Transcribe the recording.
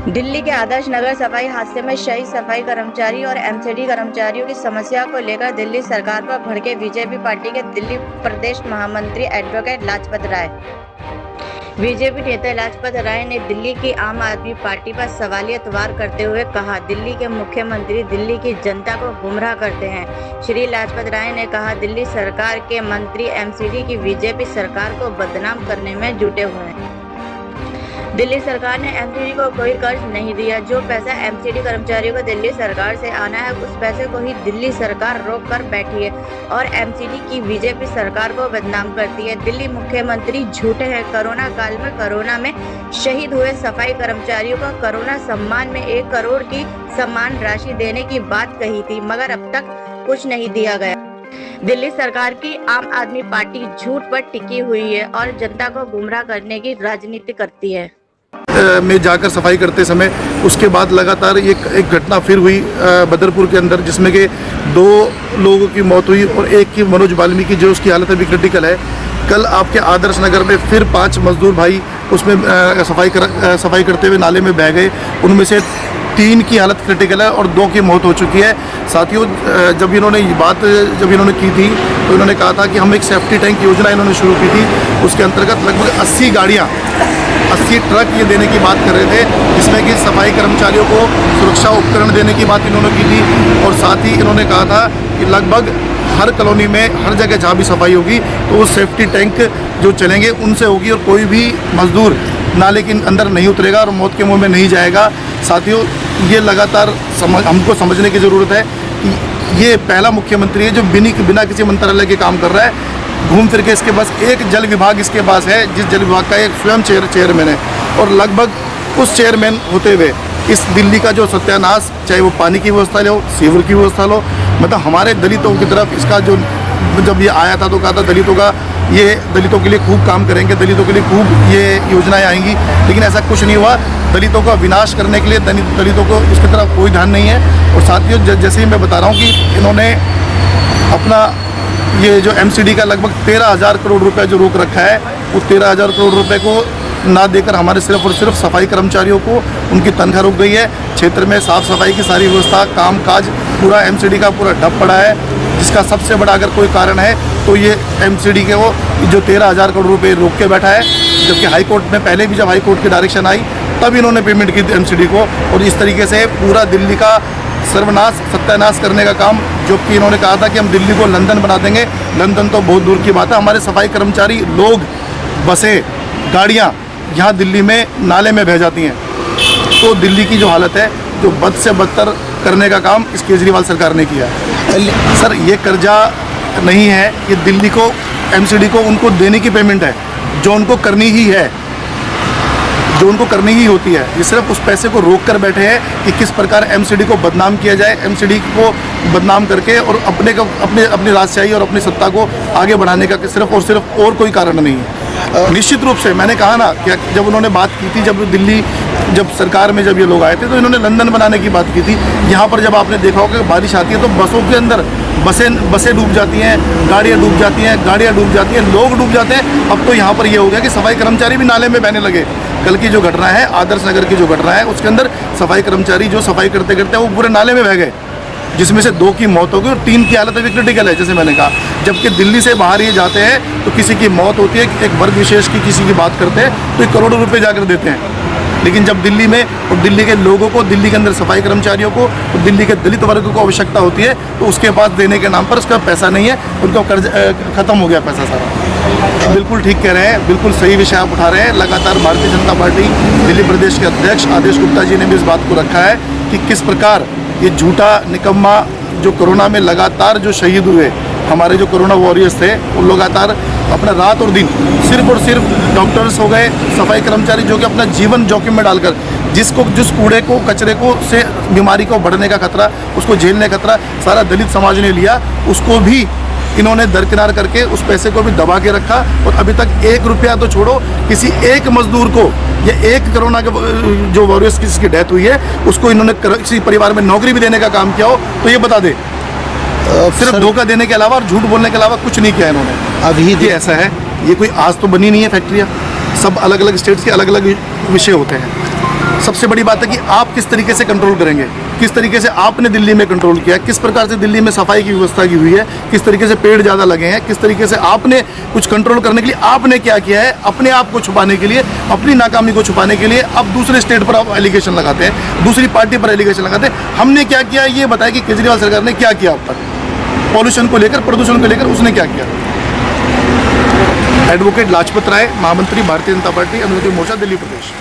दिल्ली के आदर्श नगर सफाई हादसे में शहीद सफाई कर्मचारी और एमसीडी कर्मचारियों की समस्या को लेकर दिल्ली सरकार पर भड़के बीजेपी पार्टी के दिल्ली प्रदेश महामंत्री एडवोकेट लाजपत राय। बीजेपी नेता लाजपत राय ने दिल्ली की आम आदमी पार्टी पर सवालियत वार करते हुए कहा, दिल्ली के मुख्यमंत्री दिल्ली की जनता को गुमराह करते हैं। श्री लाजपत राय ने कहा, दिल्ली सरकार के मंत्री एमसीडी की बीजेपी सरकार को बदनाम करने में जुटे हुए हैं। दिल्ली सरकार ने एमसीडी को कोई कर्ज नहीं दिया। जो पैसा एमसीडी कर्मचारियों को दिल्ली सरकार से आना है, उस पैसे को ही दिल्ली सरकार रोक कर बैठी है और एमसीडी की बीजेपी सरकार को बदनाम करती है। दिल्ली मुख्यमंत्री झूठे हैं। कोरोना काल में कोरोना में शहीद हुए सफाई कर्मचारियों को कोरोना सम्मान में 1 करोड़ की सम्मान राशि देने की बात कही थी, मगर अब तक कुछ नहीं दिया गया। दिल्ली सरकार की आम आदमी पार्टी झूठ पर टिकी हुई है और जनता को गुमराह करने की राजनीति करती है। में जाकर सफाई करते समय उसके बाद लगातार एक घटना फिर हुई बदरपुर के अंदर, जिसमें कि 2 लोगों की मौत हुई और एक की मनोज वाल्मीकि जो उसकी हालत अभी क्रिटिकल है। कल आपके आदर्श नगर में फिर 5 मजदूर भाई उसमें सफाई करते हुए नाले में बह गए। उनमें से 3 की हालत क्रिटिकल है और 2 की मौत हो चुकी है। साथियों, जब इन्होंने की थी तो इन्होंने कहा था कि हम एक सेफ्टी टैंक योजना इन्होंने शुरू की थी। उसके अंतर्गत लगभग 80 गाड़ियाँ 80 ट्रक ये देने की बात कर रहे थे, जिसमें कि सफाई कर्मचारियों को सुरक्षा उपकरण देने की बात इन्होंने की थी। और साथ ही इन्होंने कहा था कि लगभग हर कॉलोनी में हर जगह जहाँ भी सफाई होगी तो वो सेफ्टी टैंक जो चलेंगे उनसे होगी और कोई भी मजदूर नाले के अंदर नहीं उतरेगा और मौत के मुंह में नहीं जाएगा। साथियों, ये लगातार हमको समझने की ज़रूरत है कि ये पहला मुख्यमंत्री है जो बिना किसी मंत्रालय के काम कर रहा है। घूम फिर के इसके पास एक जल विभाग इसके पास है, जिस जल विभाग का एक स्वयं चेयरमैन है। और लगभग उस चेयरमैन होते हुए इस दिल्ली का जो सत्यानाश, चाहे वो पानी की व्यवस्था लो, सीवर की व्यवस्था लो, मतलब हमारे दलितों की तरफ इसका जो जब ये आया था तो कहा था दलितों के लिए खूब काम करेंगे, दलितों के लिए खूब ये योजनाएं आएंगी, लेकिन ऐसा कुछ नहीं हुआ। दलितों का विनाश करने के लिए दलितों को इसकी तरफ कोई ध्यान नहीं है। और साथियों, जैसे ही मैं बता रहा हूँ कि इन्होंने अपना ये जो एमसीडी का लगभग 13,000 करोड़ रुपए जो रोक रखा है, वो 13,000 करोड़ रुपए को ना देकर हमारे सिर्फ और सिर्फ सफाई कर्मचारियों को उनकी तनख्वाह रुक गई है। क्षेत्र में साफ़ सफाई की सारी व्यवस्था, काम काज पूरा एमसीडी का पूरा ठप पड़ा है, जिसका सबसे बड़ा अगर कोई कारण है तो ये एमसीडी के वो जो 13,000 करोड़ रुपए रोक के बैठा है। जबकि हाई कोर्ट में पहले भी जब हाई कोर्ट की डायरेक्शन आई तब इन्होंने पेमेंट की थी एमसीडी को। और इस तरीके से पूरा दिल्ली का सर्वनाश सत्यानाश करने का काम, जो कि इन्होंने कहा था कि हम दिल्ली को लंदन बना देंगे। लंदन तो बहुत दूर की बात है। हमारे सफाई कर्मचारी लोग, बसें, गाड़ियाँ यहाँ दिल्ली में नाले में बह जाती हैं। तो दिल्ली की जो हालत है, जो बद से बदतर करने का काम इस केजरीवाल सरकार ने किया है। सर, ये कर्जा नहीं है, ये दिल्ली को एमसीडी को उनको देने की पेमेंट है जो उनको करनी ही है, जो उनको करनी ही होती है। ये सिर्फ उस पैसे को रोक कर बैठे हैं कि किस प्रकार एमसीडी को बदनाम किया जाए, एमसीडी को बदनाम करके और अपनी राजशाही और अपनी सत्ता को आगे बढ़ाने का सिर्फ और कोई कारण नहीं है। निश्चित रूप से मैंने कहा ना कि जब उन्होंने बात की थी, जब सरकार में जब ये लोग आए थे तो इन्होंने लंदन बनाने की बात की थी। यहाँ पर जब आपने देखा होगा कि बारिश आती है तो बसों के अंदर बसें डूब जाती हैं, गाड़ियाँ डूब जाती हैं, लोग डूब जाते हैं। अब तो यहाँ पर ये हो गया कि सफाई कर्मचारी भी नाले में बहने लगे। कल की जो घटना है, आदर्श नगर की जो घटना है, उसके अंदर सफाई कर्मचारी जो सफाई करते करते वो पूरे नाले में बह गए, जिसमें से 2 की मौत हो गई और 3 की हालत अभी क्रिटिकल है, जैसे मैंने कहा। जबकि दिल्ली से बाहर ये जाते हैं तो किसी की मौत होती है, एक वर्ग विशेष की किसी की बात करते हैं तो 1 करोड़ रुपए जाकर देते हैं। लेकिन जब दिल्ली में और दिल्ली के लोगों को, दिल्ली के अंदर सफाई कर्मचारियों को और दिल्ली के दलित वर्ग को आवश्यकता होती है तो उसके पास देने के नाम पर उसका पैसा नहीं है, उनका कर्ज खत्म हो गया पैसा सारा। बिल्कुल ठीक कह रहे हैं, बिल्कुल सही विषय आप उठा रहे हैं। लगातार भारतीय जनता पार्टी दिल्ली प्रदेश के अध्यक्ष आदेश गुप्ता जी ने भी इस बात को रखा है कि किस प्रकार ये झूठा निकम्मा जो कोरोना में लगातार जो शहीद हुए हमारे जो कोरोना वॉरियर्स थे, वो लगातार अपना रात और दिन सिर्फ और सिर्फ डॉक्टर्स हो गए, सफाई कर्मचारी जो कि अपना जीवन जोखिम में डालकर जिस कूड़े को, कचरे को से बीमारी को बढ़ने का खतरा, उसको झेलने का खतरा सारा दलित समाज ने लिया, उसको भी इन्होंने दरकिनार करके उस पैसे को भी दबा के रखा। और अभी तक 1 रुपया तो छोड़ो, किसी एक मजदूर को या एक कोरोना के जो वॉरियर्स की जिसकी डेथ हुई है उसको इन्होंने किसी परिवार में नौकरी भी देने का काम किया हो तो ये बता दे। सिर्फ धोखा देने के अलावा और झूठ बोलने के अलावा कुछ नहीं किया इन्होंने। अभी ये ऐसा है, ये कोई आज तो बनी नहीं है फैक्ट्रियाँ, सब अलग अलग स्टेट्स के अलग अलग विषय होते हैं। सबसे बड़ी बात है कि आप किस तरीके से कंट्रोल करेंगे, किस तरीके से आपने दिल्ली में कंट्रोल किया, किस प्रकार से दिल्ली में सफाई की व्यवस्था की हुई है, किस तरीके से पेड़ ज़्यादा लगे हैं, किस तरीके से आपने कुछ कंट्रोल करने के लिए आपने क्या किया है, अपने आप को छुपाने के लिए, अपनी नाकामी को छुपाने के लिए अब दूसरे स्टेट पर आप एलिगेशन लगाते हैं, दूसरी पार्टी पर एलिगेशन लगाते हैं। हमने क्या किया ये बताया कि केजरीवाल सरकार ने क्या किया अब तक पॉल्यूशन को लेकर, प्रदूषण को लेकर उसने क्या किया। एडवोकेट लाजपत राय, महामंत्री भारतीय जनता पार्टी अनुसूचित मोर्चा दिल्ली प्रदेश।